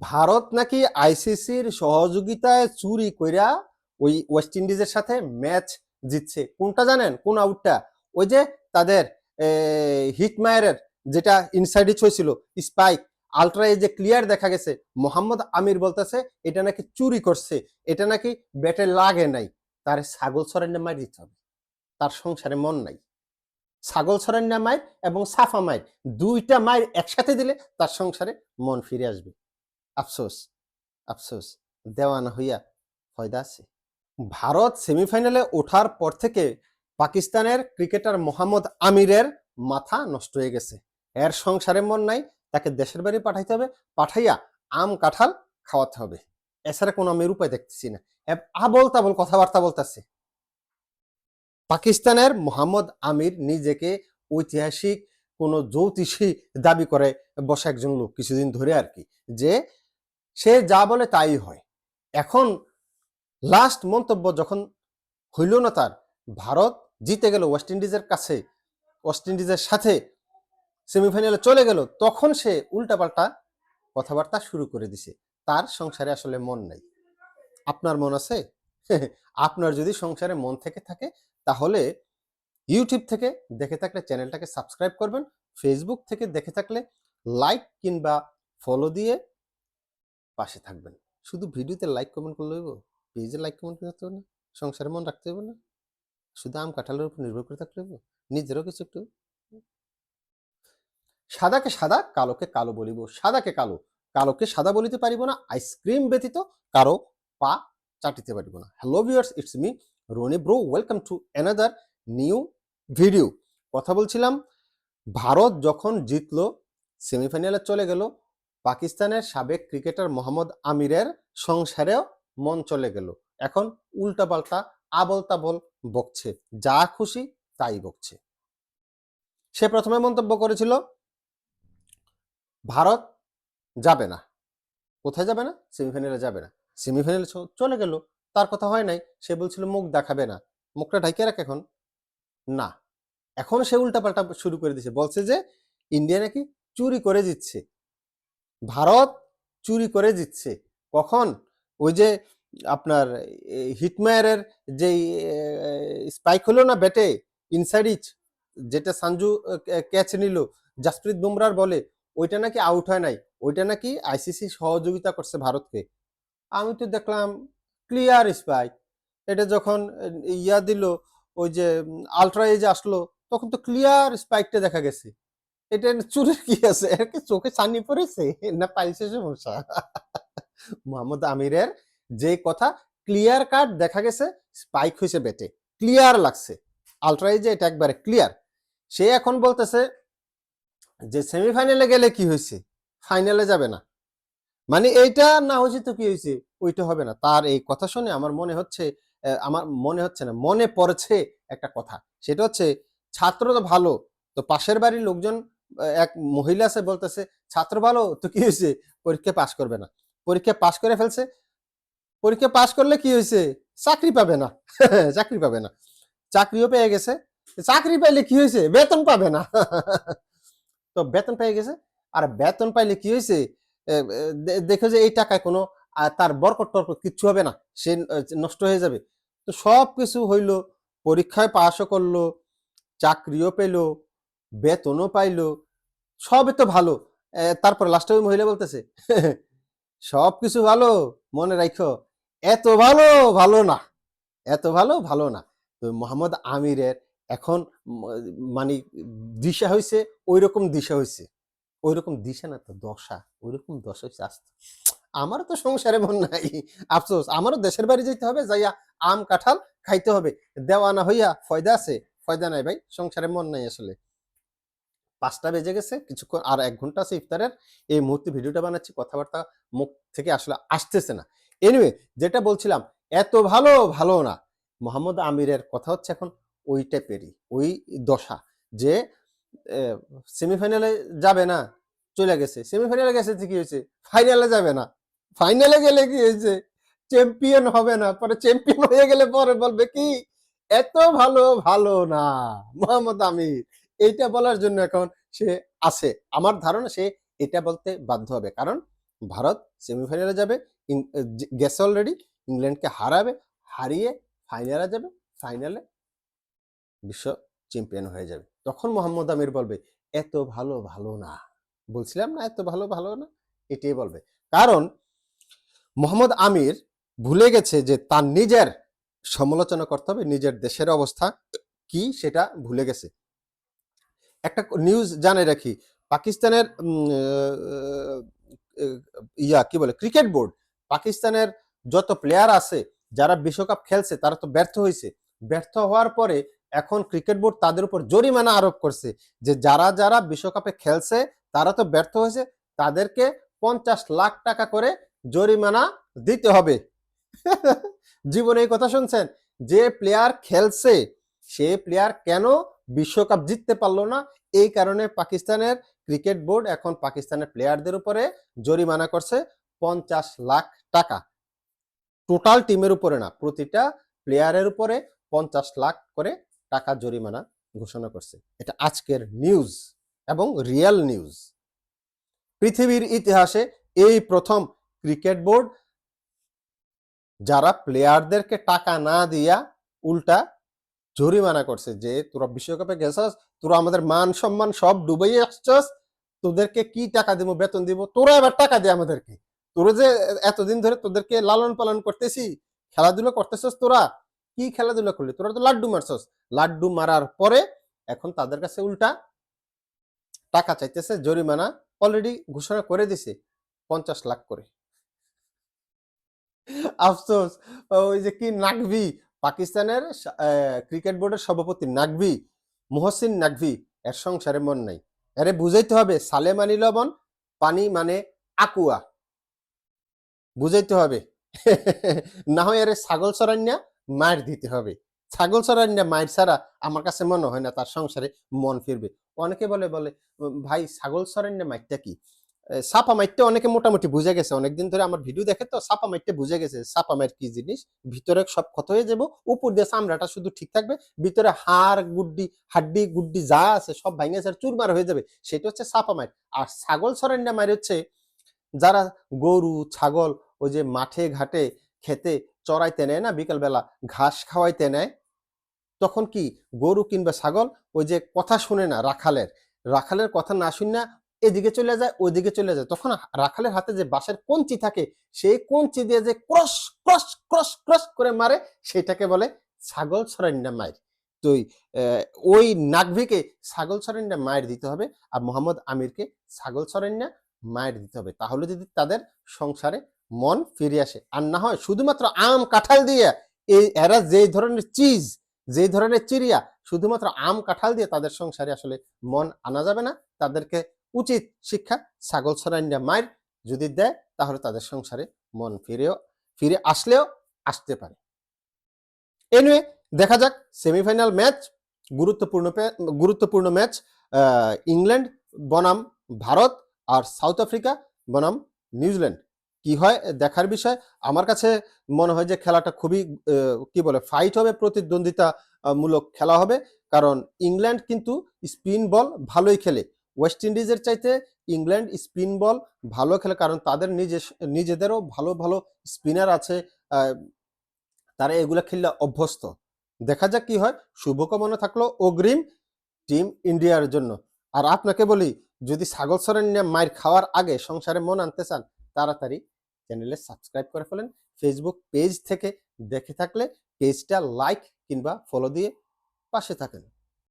ভারত নাকি আইসিসির সহযোগিতায় চুরি কইরা ওই ওয়েস্ট ইন্ডিজের সাথে ম্যাচ জিতছে। কোনটা জানেন? কোন আউটটা? ওই যে তাদের হিটমায়ারের যেটা ইনসাইড হিচ হয়েছিল, স্পাইক আলট্রা যে ক্লিয়ার দেখা গেছে, মোহাম্মদ আমির বলতেছে এটা নাকি চুরি করছে, এটা নাকি ব্যাটে লাগে নাই। তার ছাগল ছড়াইনে মার দিতে হবে, তার সংসারে মন নাই। ছাগল ছড়াইনে মায়ের এবং সাফা মায়ের দুইটা মায়ের একসাথে দিলে তার সংসারে মন ফিরে আসবে। আফসোস, আফসোস, দেওয়ানা হইয়া ফয়দা আছে। ভারত সেমিফাইনালে ওঠার পর থেকে পাকিস্তানের ক্রিকেটার মোহাম্মদ আমিরের মাথা নষ্ট হয়ে গেছে। এর সংসারে মন নাই, তাকে দেশের বাড়ি পাঠাইতে হবে, পাঠাইয়া আম কাঁঠাল খাওয়াতে হবে। এছাড়া কোনো আমি উপায় দেখতেছি না। আবল তাবল কথাবার্তা বলতেছে। পাকিস্তানের মোহাম্মদ আমির নিজেকে ঐতিহাসিক কোনো জ্যোতিষী দাবি করে বসা একজন লোক কিছুদিন ধরে আর কি, যে সে যা বলে তাই হয়। এখন লাস্ট মন্তব্য যখন হইল না তার, ভারত জিতে গেল ওয়েস্ট ইন্ডিজের কাছে, ওয়েস্ট ইন্ডিজের সাথে সেমিফাইনালে চলে গেল, তখন সে উল্টাপাল্টা কথাবার্তা শুরু করে দিছে। তার সংসারে আসলে মন নাই। আপনার মন আছে? আপনার যদি সংসারে মন থেকে থাকে তাহলে ইউটিউব থেকে দেখে থাকলে চ্যানেলটাকে সাবস্ক্রাইব করবেন, ফেসবুক থেকে দেখে থাকলে লাইক কিংবা ফলো দিয়ে পাশে থাকবেন। শুধু ভিডিওতে লাইক কমেন্ট করলে হইব? পেজে লাইক কমেন্ট করতে হবে না? সংসারে মন রাখতে হবে না? শুধু আম কাঁঠালের উপর নির্ভর করে থাকলে হইব? নিজেরও কিছু একটু সাদাকে সাদা কালোকে কালো বলিব, সাদাকে কালো কালোকে সাদা বলিতে পারিব না, আইসক্রিম ব্যতীত কারো পা চাটিতে পারিব না। Hello viewers, it's me Roni bro, welcome to another new video. কথা বলছিলাম, ভারত যখন জিতলো, সেমিফাইনালে চলে গেল, পাকিস্তানের সাবেক ক্রিকেটার মোহাম্মদ আমিরের সংসারেও মন চলে গেল। এখন উল্টাপাল্টা আবল তাবল বকছে, যা খুশি তাই বকছে। সে প্রথমে মন্তব্য করেছিল ভারত যাবে না। কোথায় যাবে না? সেমিফাইনালে যাবে না। সেমিফাইনালে চলে গেল, তার কথা হয় নাই। সে বলছিল মুখ দেখাবে না, মুখটা ঢাইকে রাখ। এখন না, এখন সে উল্টাপাল্টা শুরু করে দিছে, বলছে যে ইন্ডিয়া নাকি চুরি করে জিতছে, ভারত চুরি করে জিতছে। কখন? ওই যে আপনার হিটমায়ারের যে স্পাইক হলো না ব্যাটে, ইনসাইড ইচ, যেটা সঞ্জু ক্যাচ নিল জাসপ্রীত বুমরার বলে, ওইটা নাকি আউট হয় নাই, ওইটা নাকি আইসিসি সহযোগিতা করছে ভারতকে। আমি তো দেখলাম ক্লিয়ার স্পাইক। এটা যখন ইয়া দিল, ওই যে আলট্রা এজ আসলো, তখন তো ক্লিয়ার স্পাইকটা দেখা গেছে। এটা চুরির কি আছে? এর কি চোখে ছানি পড়েছে না পাইছে সমস্যা? মোহাম্মদ আমিরের যে কথা ক্লিয়ার কাট দেখা গেছে, স্পাইক হয়েছে ব্যাটে, ক্লিয়ার লাগছে। আলট্রাইজে এটা একবারে ক্লিয়ার। সে এখন বলতেছে যে সেমিফাইনালে গেলে কি হয়েছে, ফাইনালে যাবে না। মানে এইটা না হয়েছে তো কি হয়েছে, ওইটা হবে না। তার এই কথা শুনে আমার মনে হচ্ছে, আমার মনে হচ্ছে না, মনে পড়ছে একটা কথা। সেটা হচ্ছে ছাত্র তো ভালো, তো পাশের বাড়ির লোকজন এক মহিলা আছে বলতেছে ছাত্র ভালো তো কি হয়েছে, পরীক্ষা পাশ করবে না। পরীক্ষা পাশ করে ফেলছে, পরীক্ষা পাশ করলে কি হয়েছে, চাকরি পাবে না। চাকরি পাবে না, চাকরিও পেয়ে গেছে। চাকরি পাইলে কি হয়েছে, বেতন পাবে না। তো বেতন পেয়ে গেছে, আর বেতন পাইলে কি হয়েছে, দেখো যে এই টাকায় কোনো তার বরকত টরকত কিচ্ছু হবে না, সে নষ্ট হয়ে যাবে। তো সব কিছু হইল, পরীক্ষায় পাশও করলো, চাকরিও পেলো, বেতনও পাইলো, সবই তো ভালো। তারপর লাস্টে ওই মহিলা বলতেছে সব কিছু ভালো, মনে রাখো এত ভালো ভালো না, এত ভালো ভালো না। তো মোহাম্মদ আমিরের এখন মানে দিশা হয়েছে, ওই রকম দিশা হয়েছে, ওই রকম দিশা না তো দশা, ওই রকম দশা হয়েছে। আসতে আমারও তো সংসারে মন নাই, আফসোস, আমারও দেশের বাড়ি যেতে হবে, যাইয়া আম কাঁঠাল খাইতে হবে। দেওয়ানা হইয়া ফয়দা আছে? ফয়দা নাই ভাই, সংসারে মন নাই আসলে। 5টা বেজে গেছে, কিছুক্ষণ আর 1 ঘন্টা আছে ইফতারের। এই মুহূর্তে ভিডিওটা বানাচ্ছি, কথাবার্তা মুখ থেকে আসলে আসতেছে না। এনিওয়ে, যেটা বলছিলাম, এত ভালো ভালো না। মোহাম্মদ আমিরের কথা হচ্ছে এখন ওই টাইপেরই, ওই দশা, যে সেমিফাইনালে যাবে না, চলে গেছে। সেমিফাইনালে গেছে তো কি হয়েছে, ফাইনালে যাবে না। ফাইনালে গেলে কি হয়েছে, চ্যাম্পিয়ন হবে না। পরে চ্যাম্পিয়ন হয়ে গেলে পরে বলবে কি এত ভালো ভালো না মোহাম্মদ আমির। এইটা বলার জন্য এখন সে আছে, আমার ধারণা সে এটা বলতে বাধ্য হবে, কারণ ভারত সেমিফাইনালে যাবে, গেছে অলরেডি, ইংল্যান্ডকে হারাবে, হারিয়ে ফাইনালে যাবে, ফাইনালে বিশ্ব চ্যাম্পিয়ন হয়ে যাবে। তখন মোহাম্মদ আমির বলবে এত ভালো ভালো না, বলছিলাম না এত ভালো ভালো না, এটাই বলবে। কারণ মোহাম্মদ আমির ভুলে গেছে যে তার নিজের সমালোচনা করতে হবে, নিজের দেশের অবস্থা কি সেটা ভুলে গেছে। একটা নিউজ জানিয়ে রাখি, পাকিস্তানের কি বলে ক্রিকেট বোর্ড, পাকিস্তানের যত প্লেয়ার আছে যারা বিশ্বকাপ খেলছে তারা তো ব্যর্থ হয়েছে, ব্যর্থ হওয়ার পরে এখন ক্রিকেট বোর্ড তাদের উপর জরিমানা আরোপ করছে যে যারা যারা বিশ্বকাপে খেলছে তারা তো ব্যর্থ হয়েছে, তাদেরকে 50 লাখ টাকা করে জরিমানা দিতে হবে। জীবনে এই কথা শুনছেন? যে প্লেয়ার খেলছে সে প্লেয়ার কেন বিশ্বকাপ জিততে পারলো না, এই কারণে পাকিস্তানের ক্রিকেট বোর্ড এখন পাকিস্তানের প্লেয়ারদের উপরে জরিমানা করছে 50 লাখ টাকা। টোটাল টিমের উপরে না, প্রতিটা প্লেয়ারের উপরে 50 লাখ করে টাকা জরিমানা ঘোষণা করছে। এটা আজকের নিউজ এবং রিয়েল নিউজ। পৃথিবীর ইতিহাসে এই প্রথম ক্রিকেট বোর্ড যারা প্লেয়ারদেরকে টাকা না দিয়া উল্টা জরিমানা করছে যে তোরা বিশ্বকাপে গেছস, তোরা আমাদের মান সম্মান সব ডুবাইয়ে আসছস, তোদেরকে কি টাকা দিব, বেতন দিব, তোরা এবার টাকা দে আমাদেরকে। তোরা যে এতদিন ধরে তোদেরকে লালন পালন করতেছি, খেলাধুলা করতেছস, তোরা কি খেলাধুলা করলি, তোরা তো লাড্ডু মারছস। লাড্ডু মারার পরে এখন তাদের কাছে উল্টা টাকা চাইতেছে, জরিমানা অলরেডি ঘোষণা করে দিছে 50 লাখ করে। আফসোস, ওই যে কি নাকভি, পাকিস্তানের ক্রিকেট বোর্ডের সভাপতি নাকভি, মুহসিন নাকভি, এর সংসারে মন নাই। এরে বুঝাইতে হবে সালেম আলী লবণ পানি মানে আকুয়া, বুঝাইতে হবে। না হয় এরে ছাগল চরান্যা মায়ের দিতে হবে। ছাগল চরান্যা মায়ের ছাড়া আমার কাছে মনে হয় না তার সংসারে মন ফিরবে। অনেকে বলে বলে ভাই ছাগল চরান্যা মাইরটা কি? সাপা মাইরটা অনেকে মোটামুটি বুঝে গেছে, অনেকদিন ধরে আমার ভিডিও দেখে তো সাপা মাইরটা বুঝে গেছে সাপা মাইর কি জিনিস। ভিতরে সব ক্ষত হয়ে যাব, উপর দিয়ে চামড়াটা শুধু ঠিক থাকবে, ভিতরে হাড় গুড্ডি হাড্ডি গুড্ডি যা আছে সব ভাঙে চুরমার হয়ে যাবে, সেটা হচ্ছে সাপা মাইর। আর ছাগল চরান্যা মাইর হচ্ছে যারা গরু ছাগল ওই যে মাঠে ঘাটে খেতে চড়াইতে নেয় না, বিকালবেলা ঘাস খাওয়াইতে নেয়, তখন কি গরু কিংবা ছাগল ওই যে কথা শুনে না, রাখালের রাখালের কথা না শুনে এদিকে চলে যায় ওইদিকে চলে যায়, তখন রাখালের হাতে যে বাঁশের কঞ্চি থাকে সেই কঞ্চি দিয়ে যে ক্রস ক্রস ক্রস ক্রস করে মারে সেটাকে বলে ছাগল ছড়ান্না মায়ের। তো ওই নাকভিকে ছাগল ছড়ান্না মায়ের দিতে হবে, আর মোহাম্মদ আমিরকে ছাগল ছড়ান্না মায়ের দিতে হবে, তাহলে যদি তাদের সংসারে মন ফিরে আসে। আর না হয় শুধুমাত্র আম কাঁঠাল দিয়ে এরা যে ধরনের চিজ, যে ধরনের চিড়িয়া, শুধুমাত্র আম কাঁঠাল দিয়ে তাদের সংসারে আসলে মন আনা যাবে না। তাদেরকে উচিত শিক্ষা ছাগল ছড়াইন্ডা মায়ের যদি দেয় তাহলে তাদের সংসারে মন ফিরে আসলেও আসতে পারে। এনিওয়ে দেখা যাক সেমিফাইনাল ম্যাচ, গুরুত্বপূর্ণ ম্যাচ, ইংল্যান্ড বনাম ভারত আর সাউথ আফ্রিকা বনাম নিউজিল্যান্ড, কি হয় দেখার বিষয়। আমার কাছে মনে হয় যে খেলাটা খুবই কি বলে ফাইট হবে, প্রতিদ্বন্দ্বিতা মূলক খেলা হবে, কারণ ইংল্যান্ড কিন্তু স্পিন বল ভালোই খেলে, ওয়েস্ট ইন্ডিজের চাইতে ইংল্যান্ড স্পিন বল ভালো খেলে, কারণ তাদের নিজেদেরও ভালো ভালো স্পিনার আছে, তারা এগুলা খেললে অভ্যস্ত। দেখা যাক কি হয়, শুভকামনা থাকলো অগ্রিম টিম ইন্ডিয়ার জন্য। আর আপনাকে বলি, যদি ছাগল সরেন নিয়ে মায়ের খাওয়ার আগে সংসারে মন আনতে চান, তাড়াতাড়ি চ্যানেলে সাবস্ক্রাইব করে ফেলেন। ফেসবুক পেজ থেকে দেখে থাকলে পেজটা লাইক কিংবা ফলো দিয়ে পাশে থাকেন।